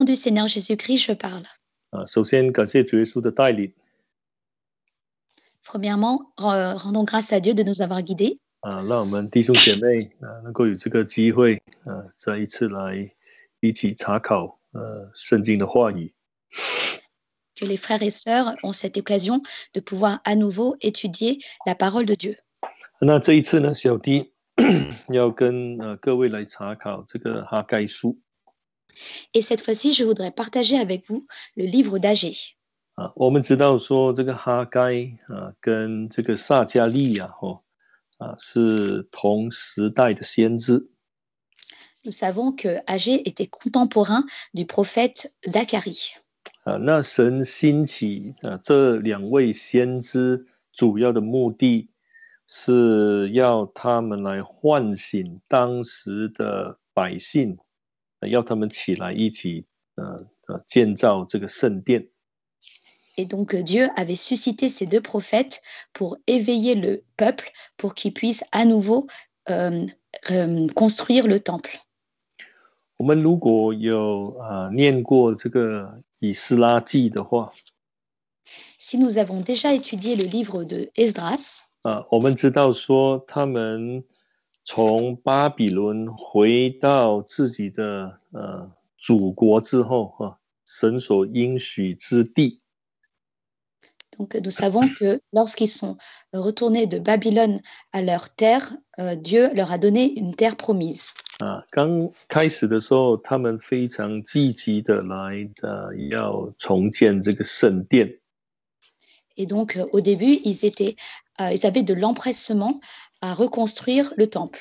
du Seigneur Jésus-Christ, je parle. 首先感谢主耶稣的带领 Premièrement, rendons grâce à Dieu de nous avoir guidés 让我们弟兄姐妹能够有这个机会再一次来一起查考圣经的话语。 que les frères et sœurs ont cette occasion de pouvoir à nouveau étudier la parole de Dieu. 那这一次呢，小弟要跟各位来查考这个哈该书。 Et cette fois-ci, je voudrais partager avec vous le livre d'Agé. 我们知道说这个哈该跟这个撒迦利亚是同时代的先知。 Nous savons que Agé était contemporain du prophète Zacharie. 那神兴起这两位先知，主要的目的是要他们来唤醒当时的百姓，要他们起来一起建造这个圣殿。 Et donc Dieu avait suscité ces deux prophètes pour éveiller le peuple, pour qu'il puisse à nouveau construire le temple. 我们如果有念过这个以斯拉记的话， Si nous avons déjà étudié le livre de Esdras, 我们知道说他们从巴比伦回到自己的祖国之后神所应许之地。 donc nous savons que lorsqu'ils sont retournés de Babylone à leur terre, Dieu leur a donné une terre promise. 刚开始的时候，他们非常积极的来要重建这个圣殿。 Et donc au début, ils avaient de l'empressement à reconstruire le temple.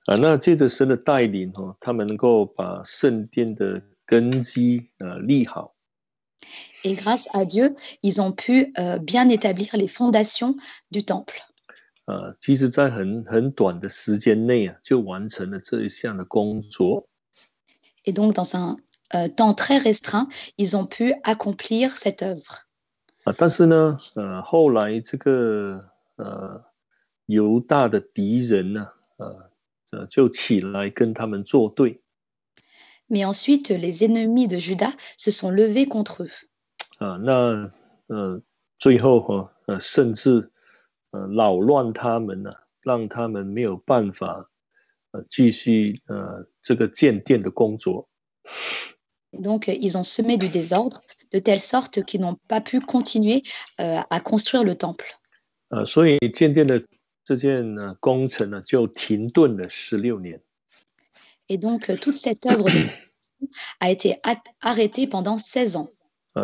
那借着神的带领他们能够把圣殿的根基立好。 Et grâce à Dieu, ils ont pu bien établir les fondations du temple. 其实在很短的时间内就完成了这一项的工作。 Et donc dans un temps très restreint, ils ont pu accomplir cette œuvre. 但是呢后来这个犹大的敌人呢就起来跟他们作对。 Mais ensuite, les ennemis de Juda se sont levés contre eux. 那最后甚至扰乱他们让他们没有办法继续这个建殿的工作。 Donc, ils ont semé du désordre de telle sorte qu'ils n'ont pas pu continuer à construire le temple. 所以建殿的这件工程呢就停顿了16年。 Et donc, toute cette œuvre a été arrêtée pendant 16 ans.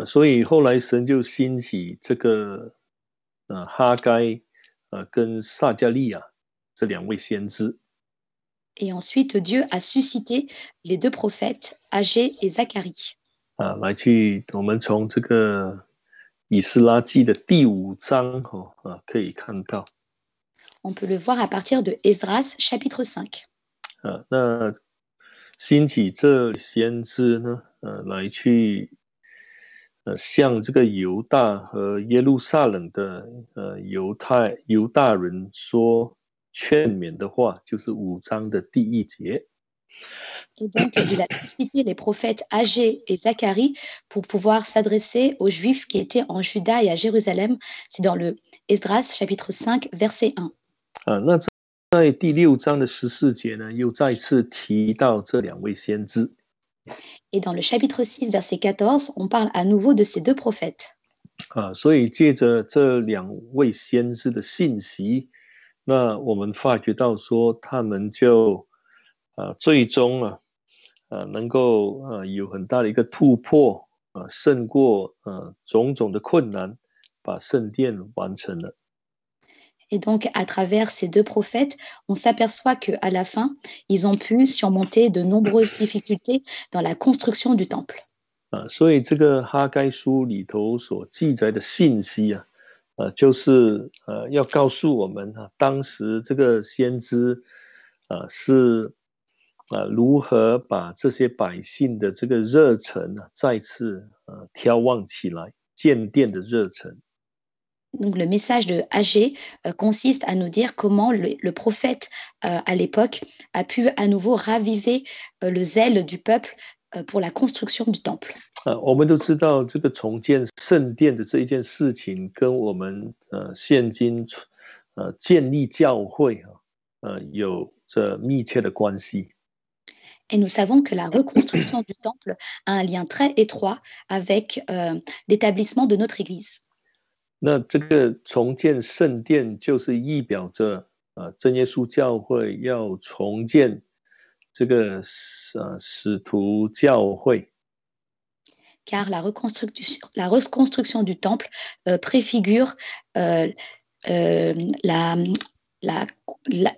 所以后来神就兴起这个哈该跟撒迦利亚这两位先知。 Et ensuite, Dieu a suscité les deux prophètes, Agé et Zacharie. 来去我们从这个以斯拉记的第5章可以看到。 On peut le voir à partir de Esdras, chapitre 5. 那兴起这先知呢来去向这个犹大和耶路撒冷的犹大人说劝勉的话，就是5章的第1节。 Et donc, il a cité les prophètes Agé et Zacharie pour pouvoir s'adresser aux Juifs qui étaient en Juda et à Jérusalem. C'est dans le Esdras, chapitre 5, verset 1. 那在第6章的14节呢，又再次提到这两位先知。 Et dans le chapitre 6, verset 14, on parle à nouveau de ces deux prophètes. 所以借着这两位先知的信息，那我们发觉到说，他们就最终能够有很大的一个突破胜过种种的困难，把圣殿完成了。 Et donc, à travers ces deux prophètes, on s'aperçoit qu'à la fin, ils ont pu surmonter de nombreuses difficultés dans la construction du temple. 所以这个哈该书里头所记载的信息就是要告诉我们当时这个先知是如何把这些百姓的这个热忱再次挑旺起来，建殿的热忱。 Donc, le message de Agé consiste à nous dire comment le prophète à l'époque a pu à nouveau raviver le zèle du peuple pour la construction du temple. 我们都知道这个重建圣殿的这一件事情，跟我们现今建立教会有着密切的关系。Et nous savons que la reconstruction du temple a un lien très étroit avec l'établissement de notre Église. 那这个重建圣殿，就是意表着真耶稣教会要重建这个使徒教会。Car la reconstruction du temple préfigure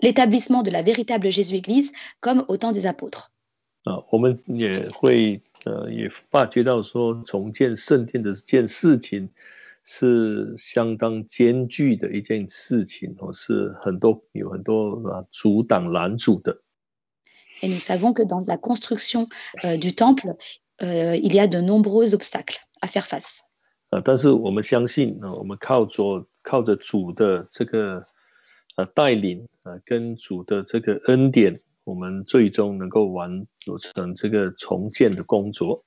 l'établissement de la véritable Jésus-Église comme au temps des apôtres. 我们也会也发觉到说，重建圣殿的这件事情是相当艰巨的一件事情，是有很多阻挡拦阻的。Et nous savons que dans la construction du temple, il y a de nombreux obstacles à faire face. 但是我们相信我们靠着主的这个带领跟主的这个恩典，我们最终能够完成这个重建的工作。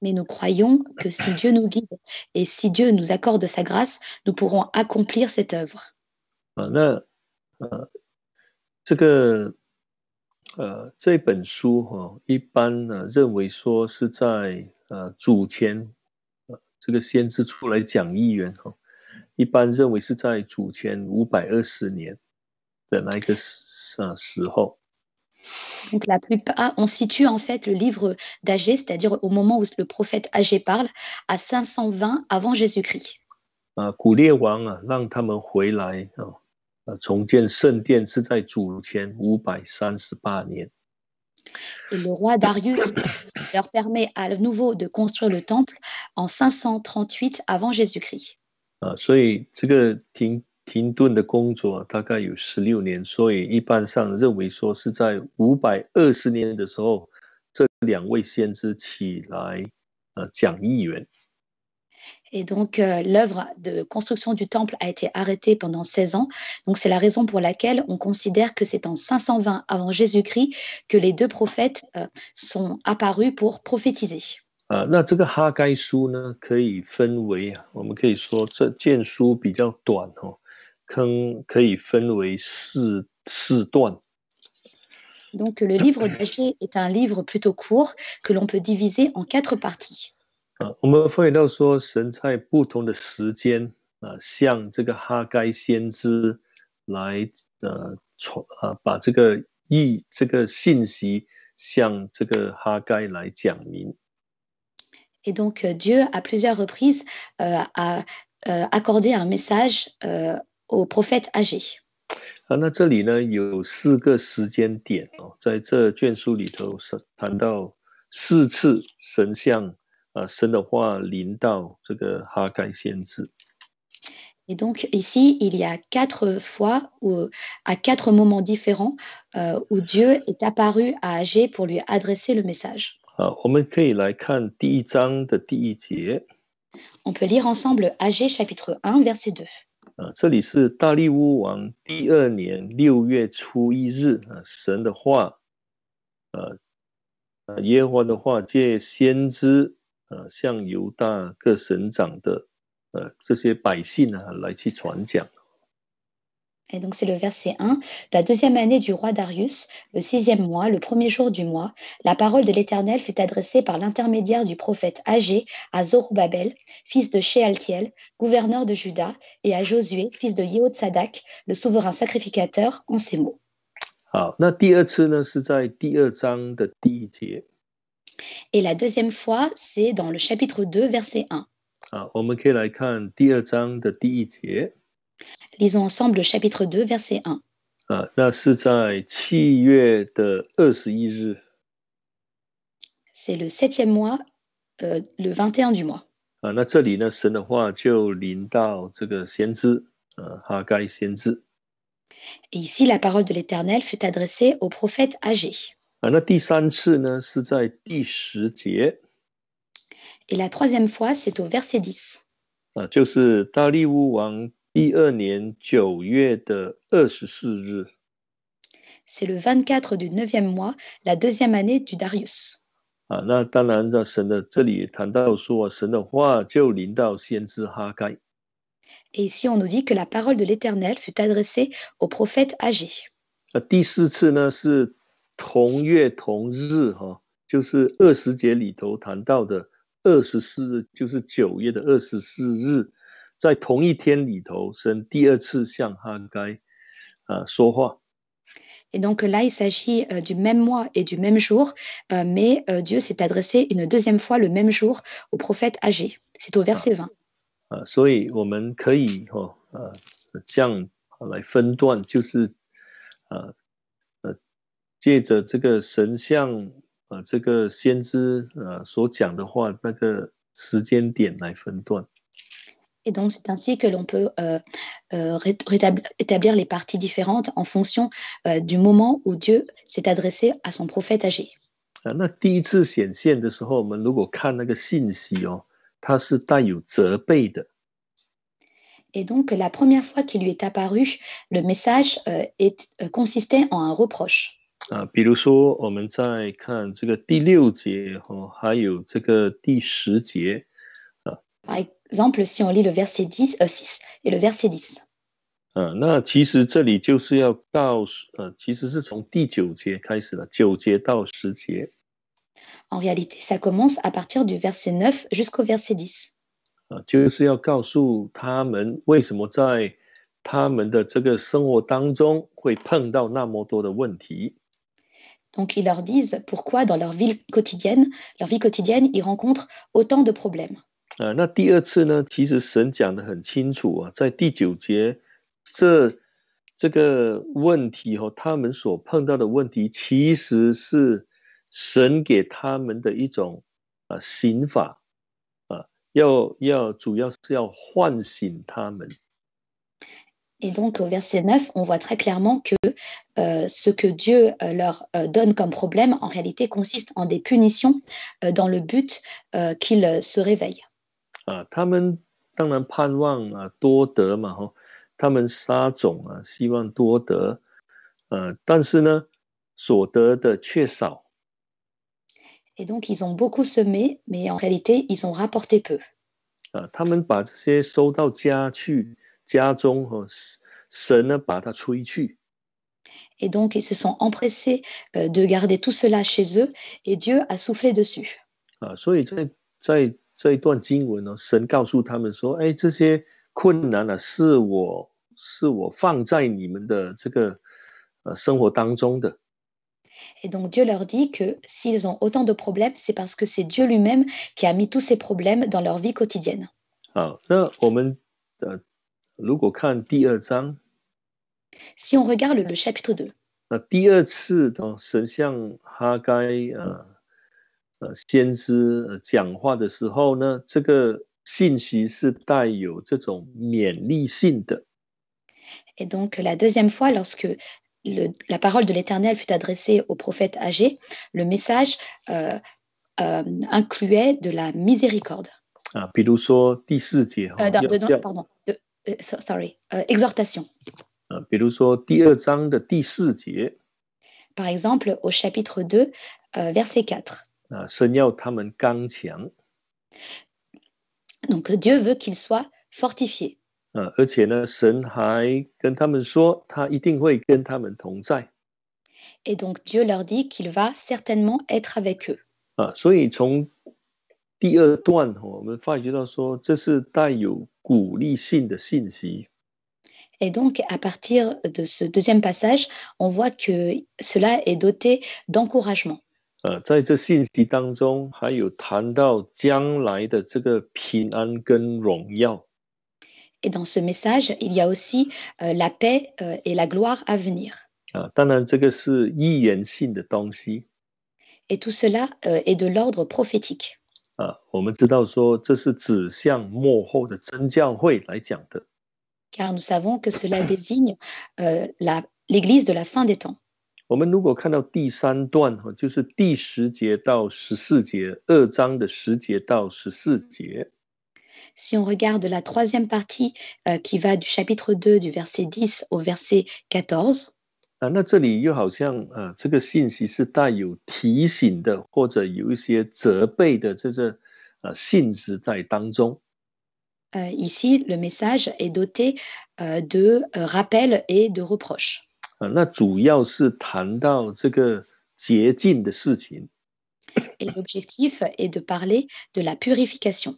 Mais nous croyons que si Dieu nous guide et si Dieu nous accorde sa grâce, nous pourrons accomplir cette œuvre. 那这个这本书一般认为说是在主前这个先知出来讲义员一般认为是在主前520年的那个时候。Donc la plupart, on situe en fait le livre d'Agé, c'est-à-dire au moment où le prophète Agé parle, à 520 avant Jésus-Christ. 古列王让他们回来重建圣殿是在主前538年。Et le roi Darius leur permet à nouveau de construire le temple en 538 avant Jésus-Christ. 所以这个停顿的工作大概有16年，所以一般上认为说是在520年的时候，这2位先知起来讲义员。Et donc, l'œuvre de construction du temple a été arrêtée pendant 16 ans. Donc, c'est la raison pour laquelle on considère que c'est en 520 avant Jésus-Christ que les deux prophètes sont apparus pour prophétiser. 那这个哈该书呢，可以分为我们可以说这卷书比较短可以分为四段。Donc, le livre d'Agé est un livre plutôt court que l'on peut diviser en 4 parties. 我们发现到说，神在不同的时间向这个哈该先知来把这个信息向这个哈该来讲明。Et donc, Dieu, à plusieurs reprises, a accordé un message au prophète Agé. 那这里呢有4个时间点在这卷书里头谈到4次神向神的话临到这个哈该先知。Et donc ici, il y a 4 fois à 4 moments différents où Dieu est apparu à Agé pour lui adresser le message. 我们可以来看第1章的第1节。On peut lire ensemble Agé chapitre 1 verset 2. 这里是大利乌王第2年6月初1日神的话耶和华的话借先知向犹大各省长的这些百姓来去传讲。Et donc c'est le verset 1. La 2e année du roi Darius, le 6e mois, le 1er jour du mois, la parole de l'Éternel fut adressée par l'intermédiaire du prophète Agé à Zorobabel, fils de Shealtiel, gouverneur de Juda, et à Josué, fils de Yehotsadak, le souverain sacrificateur, en ces mots. 好，那第2次呢是在第2章的第1节。Et la 2e fois, c'est dans le chapitre 2, verset 1. 我们可以来看第2章的第1节。Lisons ensemble le chapitre 2, verset 1. 那是在7月的21日。C'est le 7e mois, le 21 du mois. 那这里呢，神的话就临到这个先知哈该先知。Et ici, la parole de l'Éternel fut adressée au prophète Agé. 那第3次呢是在第10节。Et la 3e fois, c'est au verset 10. 就是大利乌王第2年9月的24日。C'est le 24 du 9e mois, la 2e année du Darius. 那当然在神的这里谈到说，神的话就临到先知哈该。Et ici, on nous dit que la parole de l'Éternel fut adressée au prophète Agé. 第4次呢是同月同日就是20节里头谈到的24日，就是9月的24日，在同一天里头，神第2次向哈该说话。Et donc là, il s'agit du même mois et du même jour, mais Dieu s'est adressé une deuxième fois le même jour au prophète Agé. C'est au verset 20. 所以我们可以这样来分段，就是借着这个神像这个先知所讲的话，那个时间点来分段。Et donc, c'est ainsi que l'on peut établir les parties différentes en fonction du moment où Dieu s'est adressé à son prophète Agé. 那第一次显现的时候，我们如果看那个信息它是带有责备的。Et donc, la première fois qu'il lui est apparu, le message consistait en un reproche. 比如说我们再看这个第6节还有这个第10节。Par exemple, si on lit le verset 6 et le verset 10. 那其实这里就是要告诉其实是从第9节开始了，9节到10节。En réalité, ça commence à partir du verset 9 jusqu'au verset 10. 就是要告诉他们为什么在他们的这个生活当中会碰到那么多的问题。Donc, ils leur disent pourquoi dans leur vie quotidienne, ils rencontrent autant de problèmes. 那第2次呢，其实神讲得很清楚在第9节，这个问题他们所碰到的问题，其实是神给他们的一种刑罚主要是要唤醒他们。Et donc, au verset 9, on voit très clairement que ce que Dieu leur donne comme problème, en réalité, consiste en des punitions dans le but qu'ils se réveillent. 他们当然盼望多得嘛他们撒种希望多得但是呢，所得的却少。Et donc, ils ont beaucoup semé, mais en réalité, ils ont rapporté peu. 他们把这些收到家中神呢把它吹去。Et donc, ils se sont empressés de garder tout cela chez eux, et Dieu a soufflé dessus. 所以在这一段经文神告诉他们说，这些困难是我放在你们的这个生活当中的。Et donc Dieu leur dit que s'ils ont autant de problèmes, c'est parce que c'est Dieu lui-même qui a mis tous ces problèmes dans leur vie quotidienne. 好，那我们如果看第2章， Si on regarde le chapitre 2, 那第2次神向哈该先知讲话的时候呢，这个信息是带有这种勉励性的。Et donc la deuxième fois, lorsque la parole de l'Éternel fut adressée au prophète Agé, le message incluait de la miséricorde. 比如说第4节exhortation. 比如说第2章的第4节。Par exemple, au chapitre 2, verset 4. 神要他们刚强。Donc Dieu veut qu'ils soient fortifiés. 而且呢，神还跟他们说，他一定会跟他们同在。Et donc Dieu leur dit qu'il va certainement être avec eux. 所以从第2段我们发觉到说，这是带有鼓励性的信息。Et donc, à partir de ce deuxième passage, on voit que cela est doté d'encouragement. 在这信息当中，还有谈到将来的这个平安跟荣耀。Et dans ce message, il y a aussi la paix et la gloire à venir. 当然这个是预言性的东西。Et tout cela est de l'ordre prophétique. 我们知道说，这是指向末后的真教会来讲的。Car nous savons que cela désigne l'Église de la fin des temps. 我们如果看到第3段就是第10节到14节，2章的10节到14节。Si on regarde la troisième partie qui va du chapitre 2 du verset 10 au verset 14. 那这里又好像这个信息是带有提醒的，或者有一些责备的性质在当中。Ici, le message est doté de rappels et de reproches. 那主要是谈到这个洁净的事情。Et l'objectif est de parler de la purification.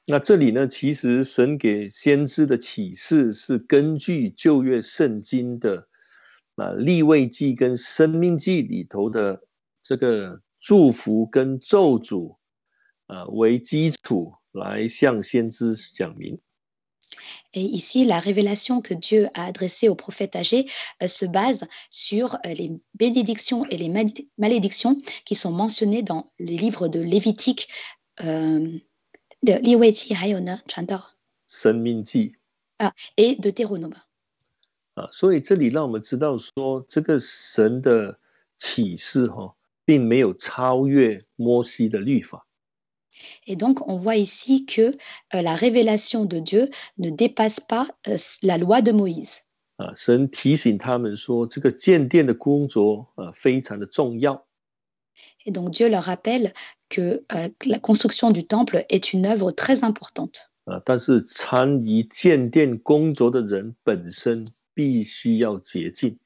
那这里呢，其实神给先知的启示是根据旧约圣经的利未记跟申命记里头的这个祝福跟咒诅为基础来向先知讲明。Et ici, la révélation que Dieu a adressée aux prophètes âgés se base sur les bénédictions et les malédictions qui sont mentionnées dans les livres de Lévitique, de Lévitique, 还有呢，传道申命记et de Théronome. 所以这里让我们知道说，这个神的启示并没有超越摩西的律法。Et donc, on voit ici que la révélation de Dieu ne dépasse pas la loi de Moïse. 神提醒他们说，这个建殿的工作非常的重要。Et donc, Dieu leur rappelle que la construction du temple est une œuvre très importante. 但是参与建殿工作的人本身必须要洁净。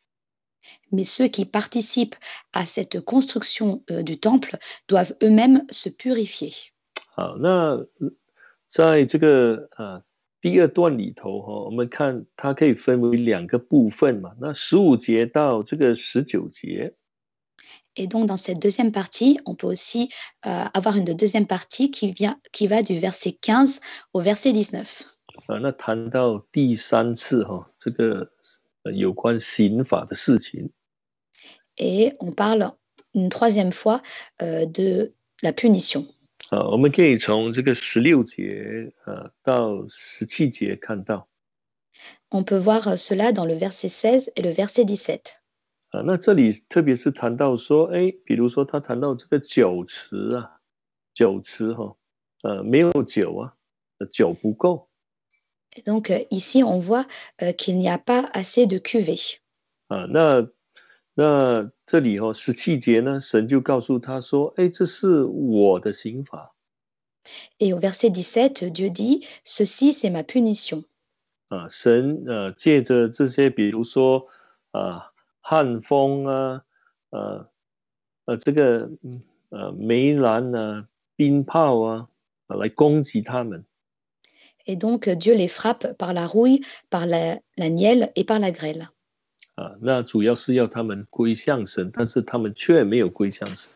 Mais ceux qui participent à cette construction du temple doivent eux-mêmes se purifier. 好，那在这个第二段里头我们看它可以分为两个部分嘛，那15节到这个19节。Et donc, dans cette deuxième partie, on peut aussi avoir une deuxième partie qui va du verset 15 au verset 19. 那谈到第三次这个有关刑法的事情。Et on parle une troisième fois de la punition. 我们可以从这个16节到17节看到。On peut voir cela dans le verset 16 et le verset 17. 那这里特别是谈到说，比如说他谈到这个酒池没有酒酒不够。Et donc ici, on voit qu'il n'y a pas assez de cuvée. 那这里17节呢，神就告诉他说，这是我的刑罚。Et au verset 17, Dieu dit, ceci c'est ma punition. 神借着这些，比如说旱风这个梅兰冰雹来攻击他们。Et donc Dieu les frappe par la rouille, par la nielle et par la grêle. 那主要是要他们归向神，但是他们却没有归向神。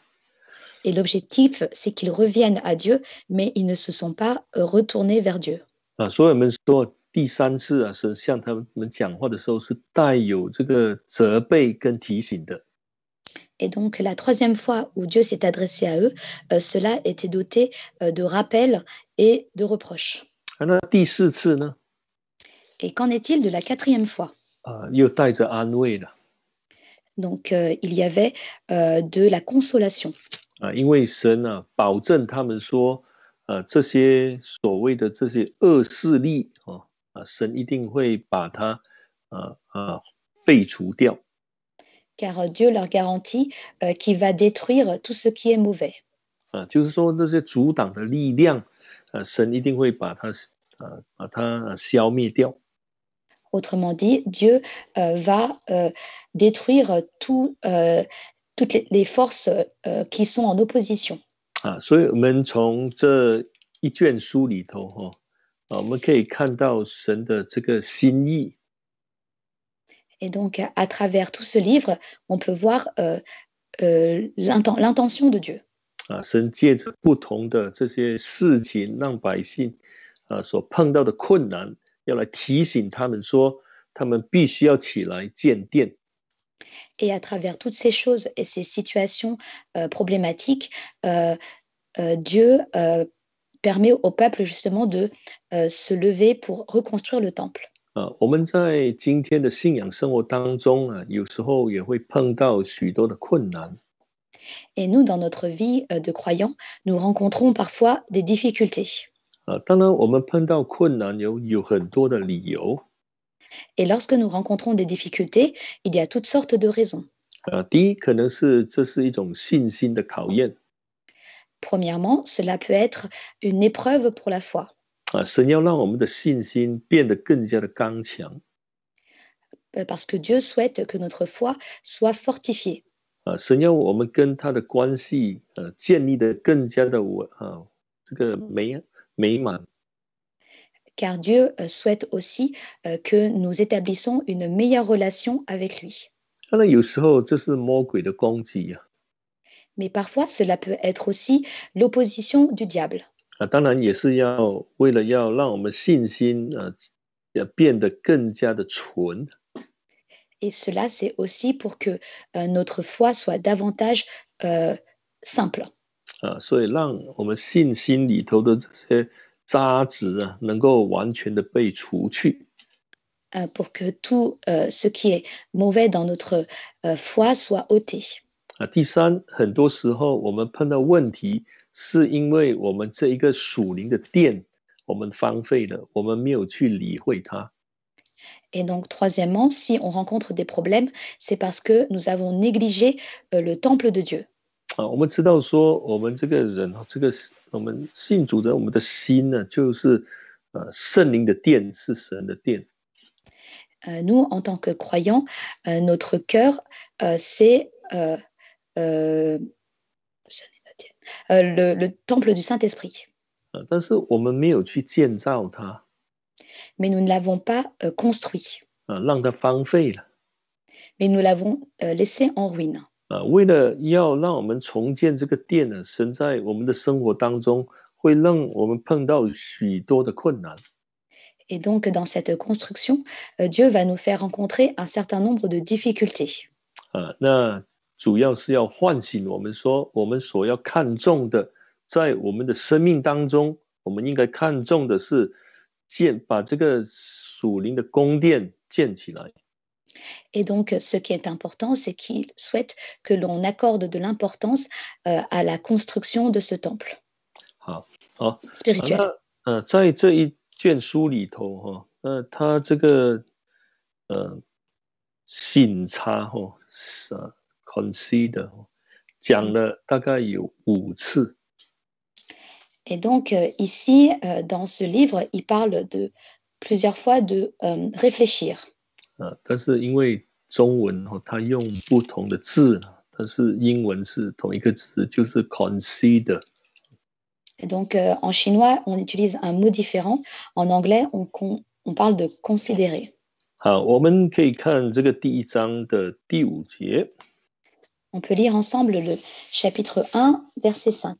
Et l'objectif, c'est qu'ils reviennent à Dieu, mais ils ne se sont pas retournés vers Dieu. 所以我们说第三次神向他们讲话的时候是带有这个责备跟提醒的。Et donc la troisième fois où Dieu s'est adressé à eux, cela était doté de rappels et de reproches. 那第四次呢？ Et qu'en est-il de la quatrième fois? 又带着安慰了。Donc il y avait de la consolation. 因为神保证他们说，这些所谓的这些恶势力神一定会把它废除掉。Car Dieu leur garantit qu'il va détruire tout ce qui est mauvais. 就是说这些阻挡的力量，神一定会把它消灭掉。Autrement dit, Dieu va détruire toutes les forces qui sont en opposition. 所以我们从这一卷书里头我们可以看到神的这个心意。Et donc, à travers tout ce livre, on peut voir l'intention de Dieu. 神借着不同的这些事情，让百姓所碰到的困难，要来提醒他们说，他们必须要起来建殿。Et à travers toutes ces choses et ces situations problématiques, Dieu permet au peuple justement de se lever pour reconstruire le temple. 我们在今天的信仰生活当中有时候也会碰到许多的困难。Et nous, dans notre vie de croyants, nous rencontrons parfois des difficultés. 当然，我们碰到困难有很多的理由。Et lorsque nous rencontrons des difficultés, il y a toutes sortes de raisons. 第一，可能是这是一种信心的考验 Premièrement, cela peut être une épreuve pour la foi, 神要让我们的信心变得更加的刚强 parce que Dieu souhaite que notre foi soit fortifiée, 神要我们跟他的关系建立的更加的这个美满 car Dieu souhaite aussi que nous établissons une meilleure relation avec lui. 当然有时候这是魔鬼的攻击 Mais parfois, cela peut être aussi l'opposition du diable. 当然也是为了要让我们信心变得更加的纯 Et cela, c'est aussi pour que notre foi soit davantage simple, 所以让我们信心里头的这些渣质能够完全的被除去 pour que tout ce qui est mauvais dans notre foi soit ôté. 第三，很多时候我们碰到问题，是因为我们这一个属灵的殿，我们荒废了，我们没有去理会它。 Et donc, troisièmement, si on rencontre des problèmes, c'est parce que nous avons négligé le temple de Dieu. 我们知道说，我们这个人，我们信主的，我们的心呢，就是圣灵的殿，是神的殿。Nous, en tant que croyants, notre cœur, c'est le temple du Saint-Esprit. 但是我们没有去建造它， Mais nous ne l'avons pas construit, 让它荒废了。 mais nous l'avons laissé en ruine. 为了要让我们重建这个殿呢，神在我们的生活当中会让我们碰到许多的困难。 Et donc, dans cette construction, Dieu va nous faire rencontrer un certain nombre de difficultés. 那主要是要唤醒我们说，我们所要看重的，在我们的生命当中，我们应该看重的是把这个属灵的宫殿建起来。 Et donc, ce qui est important, c'est qu'il souhaite que l'on accorde de l'importance à la construction de ce temple 好， spirituel. 在这一卷书里头他这个审查consider 讲了大概有5次。 Et donc, ici, dans ce livre, il parle de plusieurs fois de réfléchir. 但是因为中文它用不同的字，但是英文是同一个字，就是 consider。 Et donc, en chinois, on utilise un mot différent. En anglais, on parle de considérer. 好，我们可以看这个第1章的第5节。 On peut lire ensemble le chapitre 1, verset 5.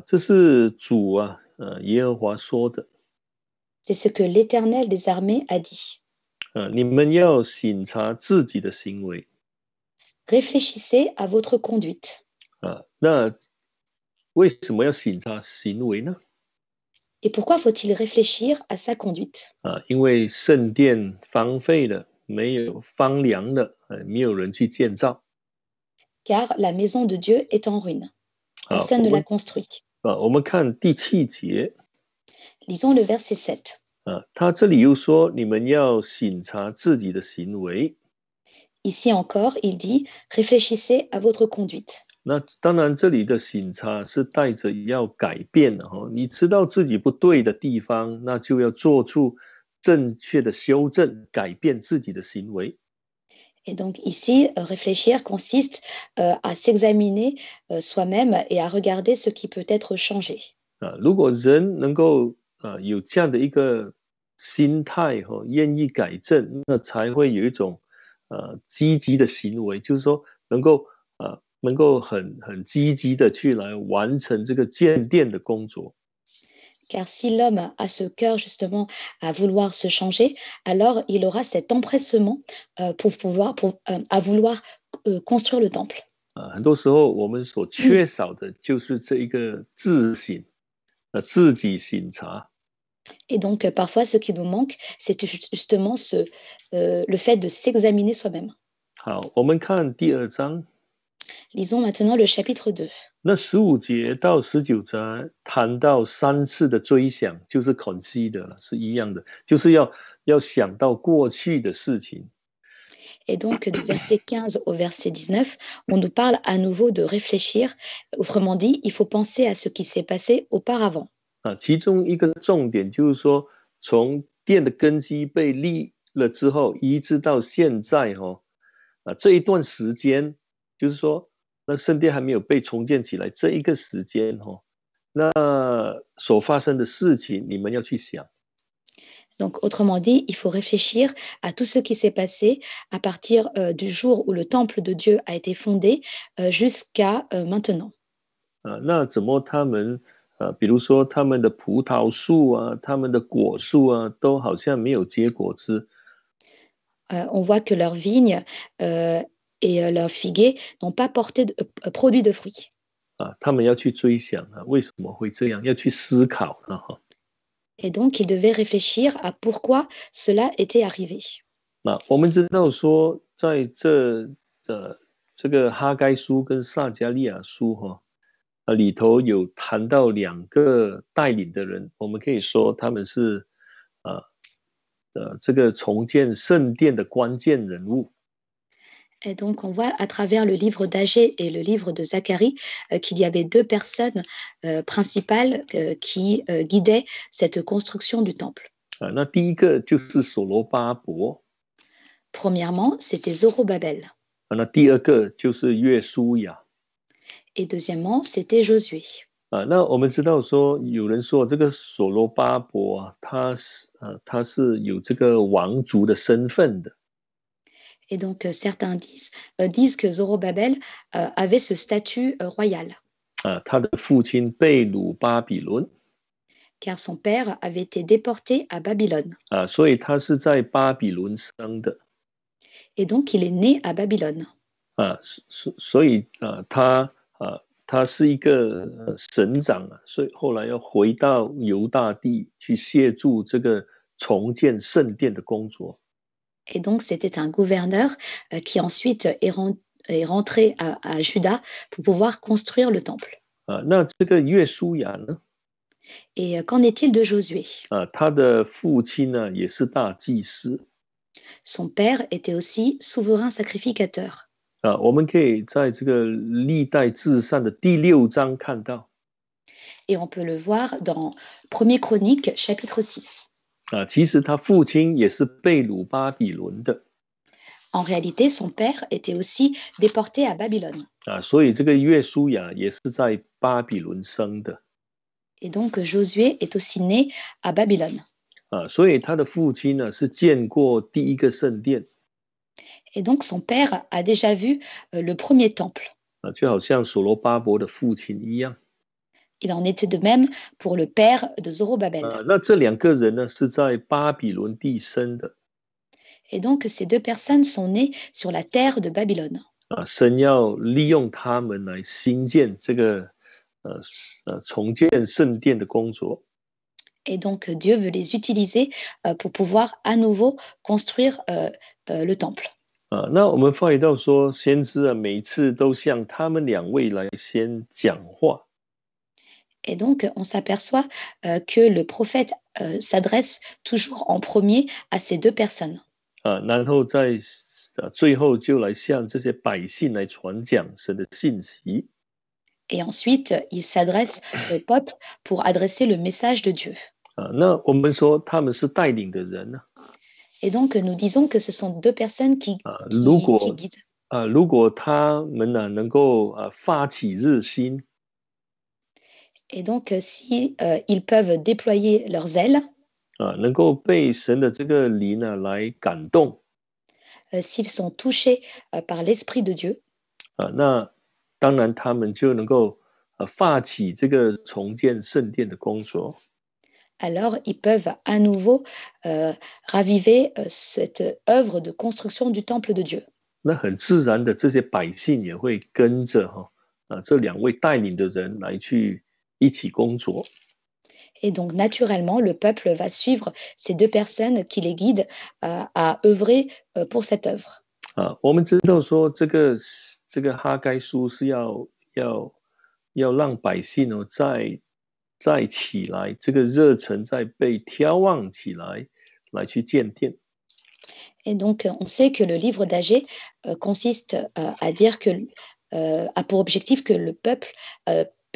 这是主耶和华说的。 C'est ce que l'Éternel des armées a dit. 你们要审查自己的行为。 Réfléchissez à votre conduite. 那为什么要审查行为呢？ Et pourquoi faut-il réfléchir à sa conduite? 因为圣殿荒废了，没有荒凉了，没有人去建造。 Car la maison de Dieu est en ruine. Personne ne l'a construit. 我们看第7节。 Lisons le verset 7. 他这里又说，你们要审查自己的行为。 Ici encore, il dit, réfléchissez à votre conduite. 那当然，这里的审查是带着要改变的你知道自己不对的地方，那就要做出正确的修正，改变自己的行为。 Et donc ici, réfléchir consiste à s'examiner soi-même et à regarder ce qui peut être changé. 如果人能够有这样的一个心态愿意改正，那才会有一种积极的行为，就是说能够很积极的去来完成这个建殿的工作。 Car si l'homme a ce cœur justement à vouloir se changer, alors il aura cet empressement à vouloir construire le temple. 很多时候我们所缺少的就是这一个自省，自己审查。 Et donc parfois ce qui nous manque, c'est justement le fait de s'examiner soi-même. 好，我们看第2章。Lisons maintenant le chapitre 2. 那15节到19节谈到3次的追想，就是 consider 了，是一样的，就是要想到过去的事情。Et donc, du verset 15 au verset 19, on nous parle à nouveau de réfléchir. Autrement dit, il faut penser à ce qui s'est passé auparavant. 其中一个重点就是说，从殿的根基被立了之后，一直到现在这一段时间，就是说，那圣殿还没有被重建起来，这一个时间那所发生的事情，你们要去想。Donc, autrement dit, il faut réfléchir à tout ce qui s'est passé à partir du jour où le temple de Dieu a été fondé jusqu'à maintenant. 那怎么他们比如说他们的葡萄树他们的果树都好像没有结果子。On voit que leurs vignes et leurs figuiers n'ont pas produit de fruits. 他们要去追想为什么会这样，要去思考Et donc, ils devaient réfléchir à pourquoi cela était arrivé. 我们知道说，在这个哈该书跟撒迦利亚书里头有谈到2个带领的人，我们可以说他们是这个重建圣殿的关键人物。Et donc, on voit à travers le livre d'Agé et le livre de Zacharie qu'il y avait 2 personnes principales qui guidaient cette construction du temple. 那第一个就是所罗巴伯。Premièrement, c'était Zorobabel. 那第二个就是约书亚。Et deuxièmement, c'était Josué. 那我们知道说，有人说这个所罗巴伯他是有这个王族的身份的。Et donc, certains disent que Zorobabel avait ce statut royal. 他的父亲被掳巴比伦。Car son père avait été déporté à Babylone. 所以他是在巴比伦生的。Et donc, il est né à Babylone. 所以他是一个省长所以后来要回到犹大地去协助这个重建圣殿的工作。Et donc, c'était un gouverneur qui ensuite est rentré à Juda pour pouvoir construire le temple. 那这个约书亚呢？ Et qu'en est-il de Josué? 他的父亲呢也是大祭司。Son père était aussi souverain sacrificateur. 我们可以在这个历代志上的第6章看到。Et on peut le voir dans 1er Chronique, chapitre 6. 其实他父亲也是被掳巴比伦的。En réalité, son père était aussi déporté à Babylone. 所以这个约书亚也是在巴比伦生的。Et donc, Josué est aussi né à Babylone. 所以他的父亲呢是见过第一个圣殿。Et donc, son père a déjà vu le premier temple. 就好像所罗巴伯的父亲一样。Il en était de même pour le père de Zorobabel. 那这2个人呢是在巴比伦地生的。Et donc, ces 2 personnes sont nées sur la terre de Babylone. 神要利用他们来兴建这个重建圣殿的工作。Et donc, Dieu veut les utiliser pour pouvoir à nouveau construire le temple. 那我们发觉到说，先知每次都向他们2位来先讲话。Et donc, on s'aperçoit que le prophète s'adresse toujours en premier à ces 2 personnes. 然后在最后就来向这些百姓来传讲神的信息。Et ensuite, il s'adresse au peuple pour adresser le message de Dieu. 那我们说他们是带领的人呢。Et donc, nous disons que ce sont 2 personnes qui guident. 如果他们能够发起热心。Et donc, si ils peuvent déployer leurs ailes. 能够被神的这个灵来感动。s'ils sont touchés par l'Esprit de Dieu. 那当然他们就能够发起这个重建圣殿的工作。Alors, ils peuvent à nouveau raviver cette œuvre de construction du temple de Dieu. 那很自然的，这些百姓也会跟着这2位带领的人来去一起工作。Et donc, naturellement, le peuple va suivre ces 2 personnes qui les guident à œuvrer pour cette œuvre. 我们知道说，这个这个哈该书是要让百姓再起来，这个热忱再被挑旺起来，来去建殿。Et donc, on sait que le livre d'Agé consiste à dire que, a pour objectif que le peuple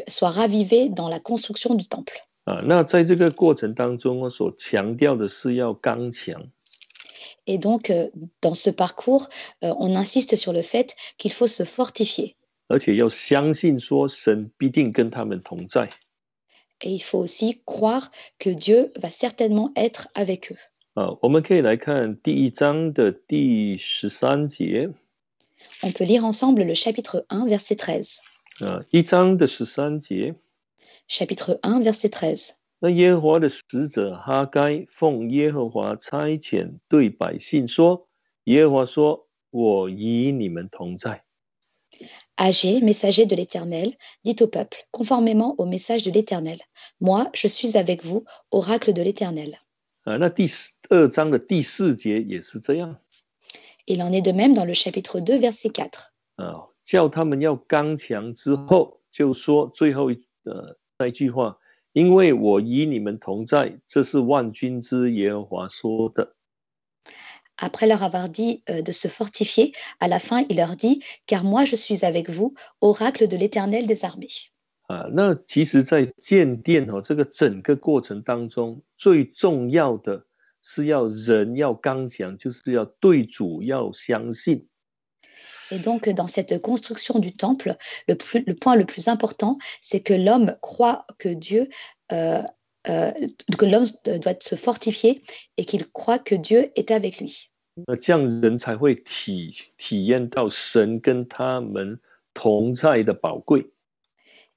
soit ravivé dans la construction du temple. 那在这个过程当中，所强调的是要刚强。Et donc, dans ce parcours, on insiste sur le fait qu'il faut se fortifier. 而且要相信说神必定跟他们同在。Et il faut aussi croire que Dieu va certainement être avec eux. 我们可以来看第1章的第13节。On peut lire ensemble le chapitre 1, verset 13. 1章的13节。Chapitre 1, verset 13. 那耶和华的使者哈该奉耶和华差遣，对百姓说：耶和华说，我与你们同在。Agé, messager de l'Éternel, dit au peuple, conformément au message de l'Éternel, moi, je suis avec vous, oracle de l'Éternel. 那第2章的第4节也是这样。Il en est de même dans le chapitre 2, verset 4. 叫他们要刚强之后，就说最后那一句话，因为我与你们同在，这是万军之耶和华说的。Après leur avoir dit de se fortifier, à la fin, il leur dit, car moi je suis avec vous, oracle de l'Éternel des armées. 那其实在建殿这个整个过程当中，最重要的是要人要刚强，就是要对主要相信。Et donc, dans cette construction du temple, le point le plus important, c'est que l'homme croit que Dieu, que l'homme doit se fortifier et qu'il croit que Dieu est avec lui. 这样人才会体验到神跟他们同在的宝贵。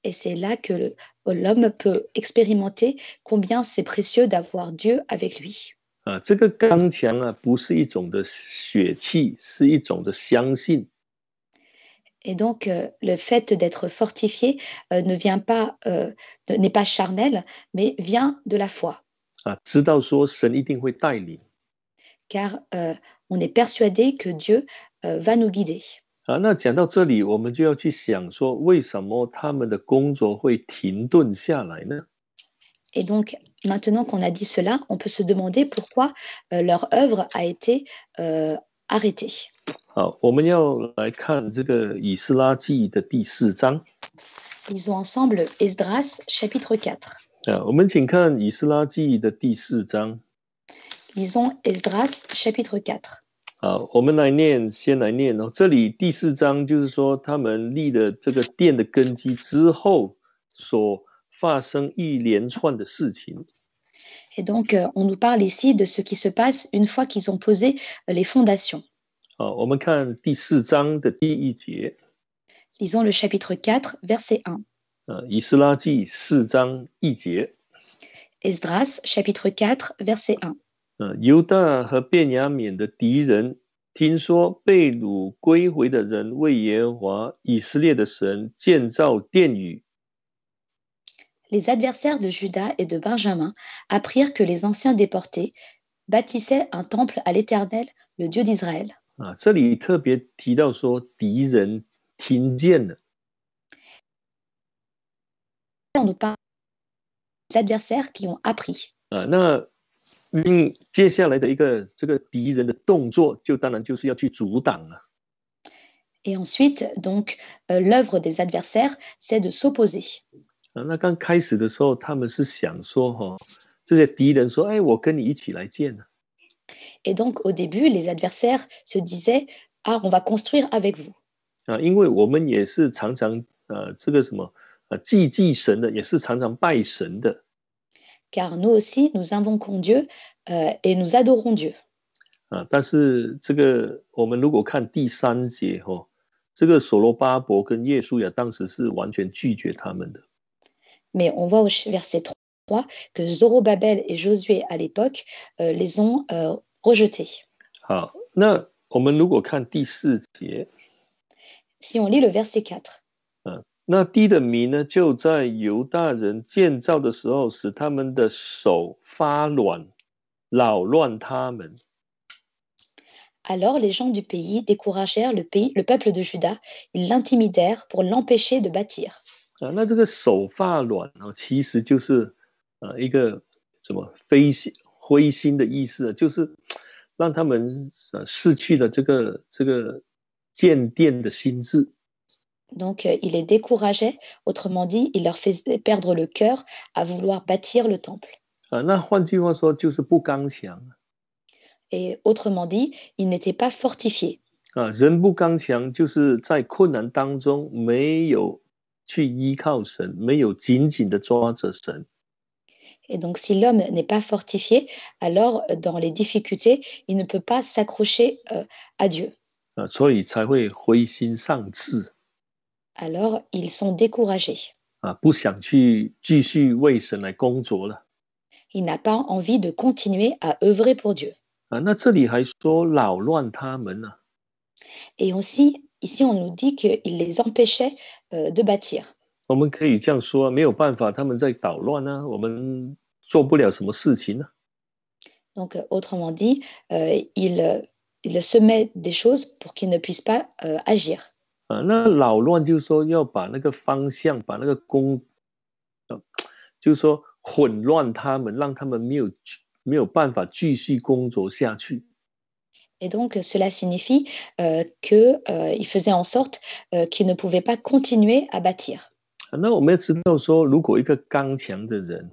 Et c'est là que l'homme peut expérimenter combien c'est précieux d'avoir Dieu avec lui. 这个刚强不是一种的血气，是一种的相信。Et donc, le fait d'être fortifié n'est pas charnel, mais vient de la foi. 知道说神一定会带领。Car on est persuadé que Dieu va nous guider. 那讲到这里，我们就要去想说，为什么他们的工作会停顿下来呢？ Et donc, maintenant qu'on a dit cela, on peut se demander pourquoi leur œuvre a été arrêtée. 好，我们要来看这个以斯拉记的第4章。Lisons ensemble Esdras chapitre 4. 我们请看以斯拉记的第4章。Lisons Esdras chapitre 4. 好，我们先来念这里第4章就是说，他们立了这个殿的根基之后，所发生一连串的事情。Et donc, on nous parle ici de ce qui se passe une fois qu'ils ont posé les fondations. 好，我们看第4章的第1节。Lisons le chapitre 4, verset 1. 以斯拉记4章1节。Esdras chapitre 4, verset 1. 犹大和便雅悯的敌人听说被掳归回的人为耶和华以色列的神建造殿宇。Les adversaires de Juda et de Benjamin apprirent que les anciens déportés bâtissaient un temple à l'Éternel, le Dieu d'Israël. 这里特别提到说敌人听见了。On nous parle des adversaires qui ont appris. 那接下来的这个敌人的动作，就当然就是要去阻挡了。Et ensuite, donc, l'œuvre des adversaires, c'est de s'opposer. 那刚开始的时候，他们是想说，这些敌人说：“哎，我跟你一起来建。” Et donc, au début, les adversaires se disaient, ah, on va construire avec vous. 因为我们也是常常这个什么祭神的，也是常常拜神的。Car nous aussi, nous invoquons Dieu et nous adorons Dieu. 但是这个我们如果看第3节这个所罗巴伯跟耶稣亚当时是完全拒绝他们的。Mais on voit au verset 3 que Zorobabel et Josué à l'époque les ont rejetés. 好，那我们如果看第4节， Si on lit le verset 4. 那地的民呢，就在犹大人建造的时候，使他们的手发软，扰乱他们。Alors les gens du pays découragèrent le peuple de Juda, ils l'intimidèrent pour l'empêcher de bâtir. 那这个手发软其实就是一个什么灰心的意思就是让他们失去了这个建殿的心智。Donc il les décourageait, autrement dit, il leur faisait perdre le cœur à vouloir bâtir le temple. 那换句话说就是不刚强 Et autrement dit, ils n'étaient pas fortifiés. 人不刚强就是在困难当中没有去依靠神，没有紧紧的抓着神。 Et donc si l'homme n'est pas fortifié, alors dans les difficultés, il ne peut pas s'accrocher à Dieu. 所以才会灰心丧志 Alors ils sont découragés. 不想去继续为神来工作了 Il n'a pas envie de continuer à œuvrer pour Dieu. 那这里还说扰乱他们呢 Et aussi, ici, on nous dit qu'il les empêchait de bâtir. 我们可以这样说，没有办法，他们在捣乱呢，我们做不了什么事情呢。Donc, autrement dit, il semait des choses pour qu'ils ne puissent pas agir. 那扰乱就是说要把那个方向，把那个就是说混乱他们，让他们没有办法继续工作下去。Et donc, cela signifie qu'il faisait en sorte qu'ils ne pouvaient pas continuer à bâtir. 那我们要知道说，如果一个刚强的人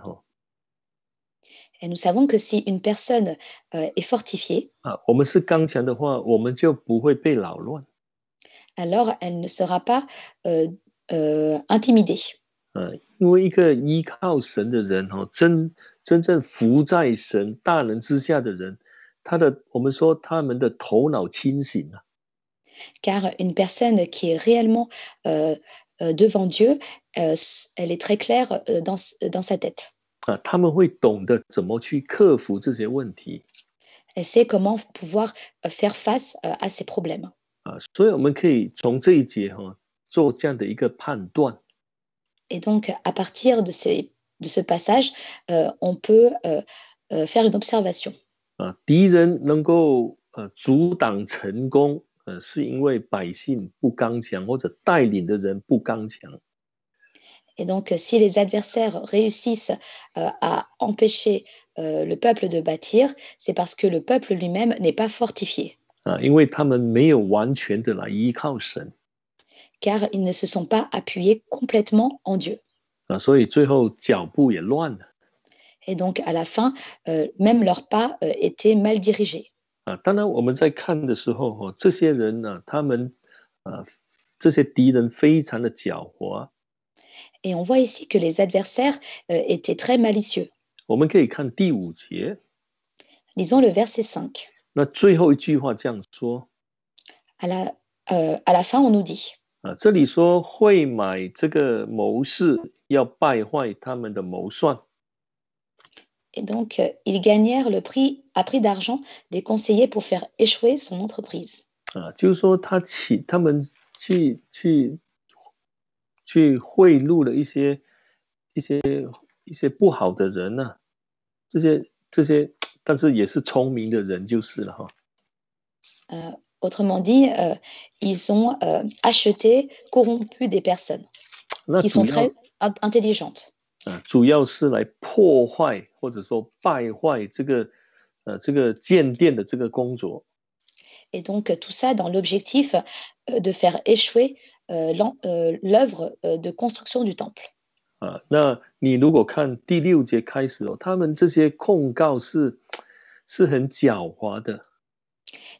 Et nous savons que si une personne est fortifiée, 我们是刚强的话，我们就不会被扰乱。alors elle ne sera pas intimidée. 因为一个依靠神的人真正服在神大能之下的人，我们说他们的头脑清醒啊。Car une personne qui est réellement devant Dieu, elle est très claire dans sa tête. 他们会懂得怎么去克服这些问题。Elle sait comment pouvoir faire face à ces problèmes. 所以我们可以从这一节做这样的一个判断。Et donc, à partir de ce passage, on peut faire une observation. 敌人能够阻挡成功，是因为百姓不刚强，或者带领的人不刚强。Et donc, si les adversaires réussissent à empêcher le peuple de bâtir, c'est parce que le peuple lui-même n'est pas fortifié. 因为他们没有完全的来依靠神。Car ils ne se sont pas appuyés complètement en Dieu. 所以最后脚步也乱了。Et donc, à la fin, même leurs pas étaient mal dirigés. 当然我们在看的时候这些人呢，他们这些敌人非常的狡猾。Et on voit ici que les adversaires étaient très malicieux. 我们可以看第5节。Lisons le verset 5. 那最后一句话这样说。À la fin, on nous dit. 这里说会买这个谋士，要败坏他们的谋算。Et donc, ils gagnèrent le prix à prix d'argent des conseillers pour faire échouer son entreprise. 就是说他们去贿赂了一些不好的人呢，这些，但是也是聪明的人就是了哈。Autrement dit, ils ont acheté, corrompu des personnes qui sont très intelligentes. 主要是来破坏或者说败坏这个建殿的这个工作。Et donc tout ça dans l'objectif de faire échouer l'œuvre de construction du temple. 那你如果看第6节开始他们这些控告是很狡猾的。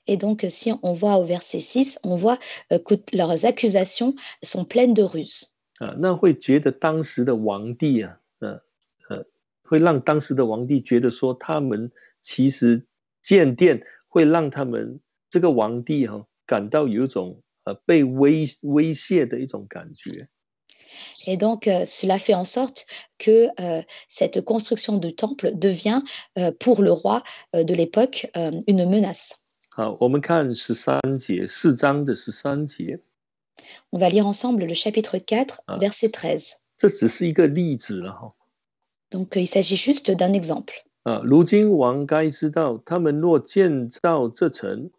Et donc, si on voit au verset 6, on voit que leurs accusations sont pleines de ruses. 那会觉得当时的皇帝会让当时的皇帝觉得说，他们其实建殿会让他们这个皇帝感到有一种被威胁的一种感觉。Et donc, cela fait en sorte que cette construction du temple devient pour le roi de l'époque une menace. 好，我们看13节，4章的13节。On va lire ensemble le chapitre 4, verset 13. 这只是一个例子了哈。Donc, il s'agit juste d'un exemple. 如今王该知道，他们若建造这城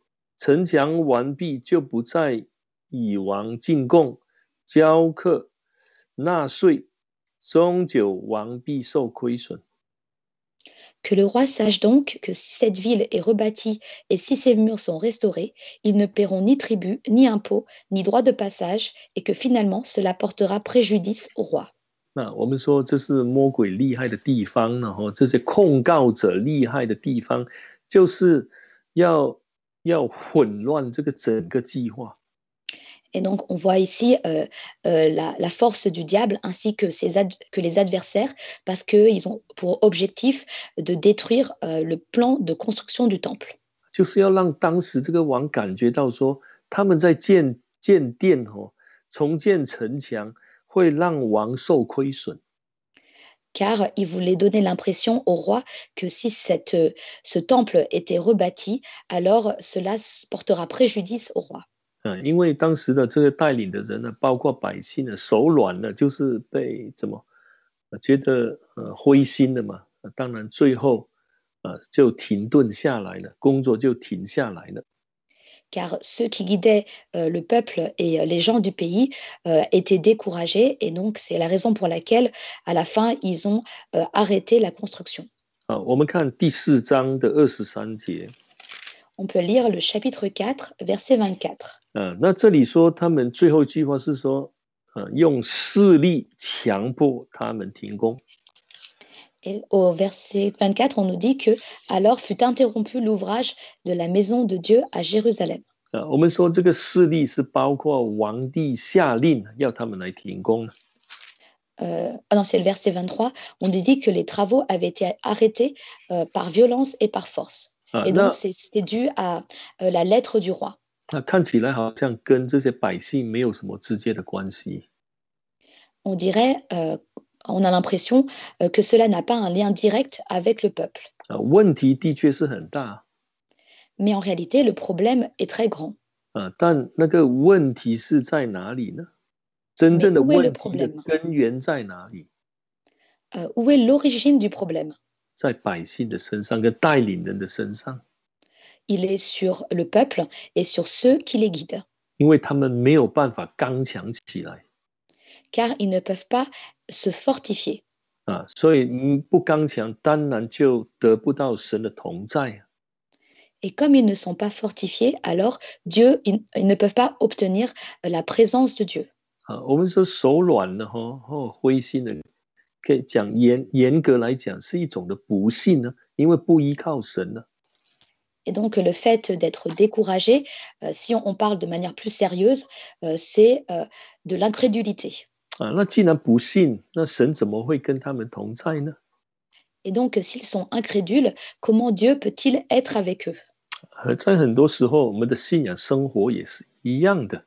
城墙完毕，就不再以王进贡、交课、纳税，终究王必受亏损。Que le roi sache donc que si cette ville est rebâtie et si ses murs sont restaurés, ils ne paieront ni tribut, ni impôts, ni droits de passage, et que finalement cela portera préjudice au roi. 那我们说这是魔鬼厉害的地方呢，这些控告者厉害的地方，就是要混乱这个整个计划。Et donc, on voit ici la force du diable ainsi que, que les adversaires, parce qu'ils ont pour objectif de détruire le plan de construction du temple. 就是要让当时这个王感觉到说，他们在建殿重建城墙，会让王受亏损。Car il voulait donner l'impression au roi que si ce temple était rebâti, alors cela portera préjudice au roi. 因为当时的这个带领的人呢，包括百姓呢，手软了，就是被觉得灰心了嘛。当然最后就停顿下来了，工作就停下来了。Car ceux qui guidaient le peuple et les gens du pays étaient découragés, et donc c'est la raison pour laquelle, à la fin, ils ont arrêté la construction. 我们看第4章的23节。On peut lire le chapitre 4, verset 24. 那这里说他们最后一句话是说，用势力强迫他们停工。Et au verset 24, on nous dit que alors fut interrompu l'ouvrage de la maison de Dieu à Jérusalem. 我们说这个势力是包括王帝下令要他们来停工。Non, c'est le verset 23. On nous dit que les travaux avaient été arrêtés par violence et par force. Et donc, c'est dû à la lettre du roi. 那看起来好像跟这些百姓没有什么直接的关系。On dirait, on a l'impression que cela n'a pas un lien direct avec le peuple. 问题的确是很大。Mais en réalité, le problème est très grand. 但那个问题是在哪里呢？真正的问题的根源在哪里？ Où est l'origine du problème? 在百姓的身上跟带领人的身上。Il est sur le peuple et sur ceux qui les guident. 因为他们没有办法刚强起来。Car ils ne peuvent pas se fortifier. 所以不刚强，当然就得不到神的同在。Et comme ils ne sont pas fortifiés, alors Dieu, ils ne peuvent pas obtenir la présence de Dieu. 我们说手软的灰心的，可以讲严格来讲是一种的不幸呢，因为不依靠神呢。Et donc le fait d'être découragé, si on parle de manière plus sérieuse, c'est de l'incrédulité. 那既然不信，那神怎么会跟他们同在呢？ Et donc s'ils sont incrédules, comment Dieu peut-il être avec eux? 在很多时候，我们的信仰生活也是一样的。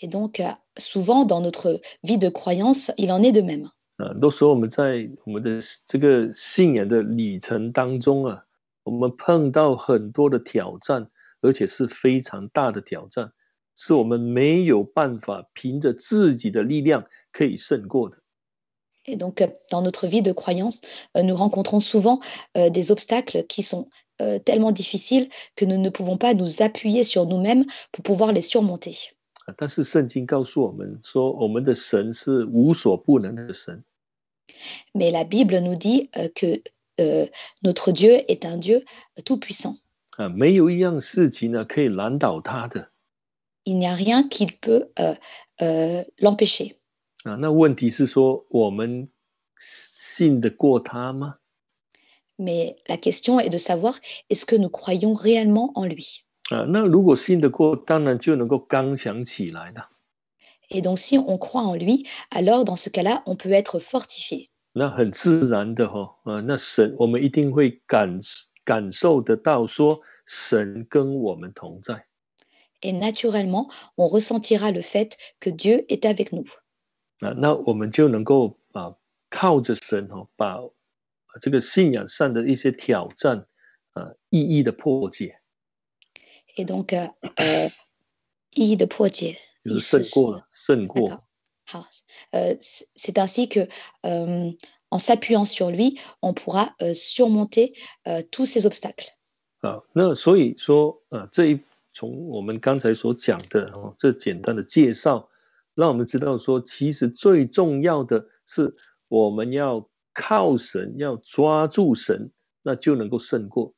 Et donc souvent dans notre vie de croyance, il en est de même. 很多时候我们在我们的这个信仰的旅程当中我们碰到很多的挑战，而且是非常大的挑战，是我们没有办法凭着自己的力量可以胜过的。Et donc, dans notre vie de croyance, nous rencontrons souvent des obstacles qui sont tellement difficiles que nous ne pouvons pas nous appuyer sur nous-mêmes pour pouvoir les surmonter. 但是圣经告诉我们说，我们的神是无所不能的神。Mais la Bible nous dit que notre Dieu est un Dieu tout-puissant. 没有一样事情呢可以难倒他的。Il n'y a rien qui peut l'empêcher. 那问题是说，我们信得过他吗？ Mais la question est de savoir, est-ce que nous croyons réellement en lui? 那如果信得过，当然就能够刚强起来了。Et donc, si on croit en lui, alors dans ce cas-là, on peut être fortifié. 那很自然的那神，我们一定会感受得到，说神跟我们同在。Et naturellement, on ressentira le fait que Dieu est avec nous. 那我们就能够靠着神把这个信仰上的一些挑战一一的破解。Et donc, 一一的破解，胜过。好，c'est ainsi que en s'appuyant sur lui, on pourra surmonter tous ces obstacles. 那所以说从我们刚才所讲的这简单的介绍，让我们知道说，其实最重要的是我们要靠神，要抓住神，那就能够胜过。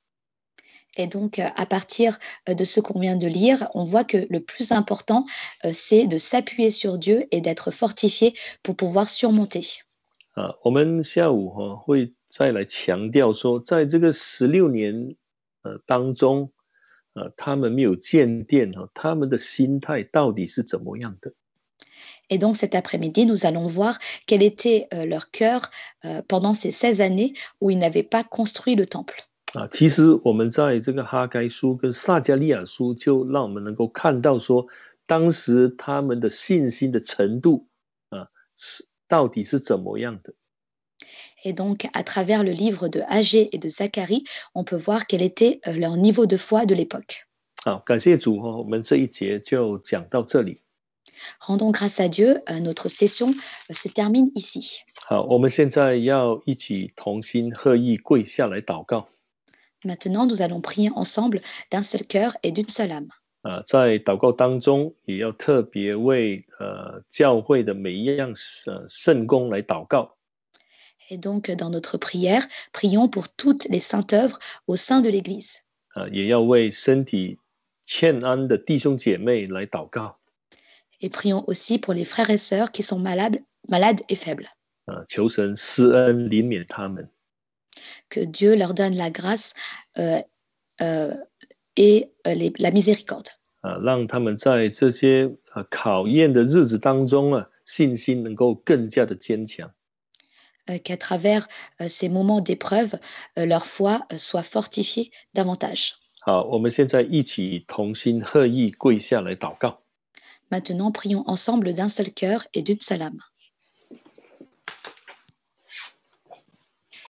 Et donc, à partir de ce qu'on vient de lire, on voit que le plus important, c'est de s'appuyer sur Dieu et d'être fortifié pour pouvoir surmonter. 我们下午会再来强调说，在这个16年当中，他们没有见电他们的心态到底是怎么样的？ Et donc cet après-midi, nous allons voir quel était leur cœur pendant ces 16 années où ils n'avaient pas construit le temple. 其实我们在这个哈该书跟撒迦利亚书，就让我们能够看到说，当时他们的信心的程度到底是怎么样的。Et donc, à travers le livre de Agé et de Zacharie, on peut voir quel était leur niveau de foi de l'époque. 好，感谢主我们这一节就讲到这里。Rendons grâce à Dieu, notre session se termine ici. 好，我们现在要一起同心合意跪下来祷告。Maintenant, nous allons prier ensemble d'un seul cœur et d'une seule âme. 在祷告当中，也要特别为教会的每一样圣工来祷告。Et donc, dans notre prière, prions pour toutes les saintes œuvres au sein de l'Église. 也要为身体欠安的弟兄姐妹来祷告。Et prions aussi pour les frères et sœurs qui sont malades et faibles. 求神施恩怜悯他们。Que Dieu leur donne la grâce et la miséricorde. 让他们在这些考验的日子当中信心能够更加的坚强。Qu'à travers ces moments d'épreuve, leur foi soit fortifiée davantage. 好，我们现在一起同心合意跪下来祷告。Maintenant, prions ensemble d'un seul cœur et d'une seule âme.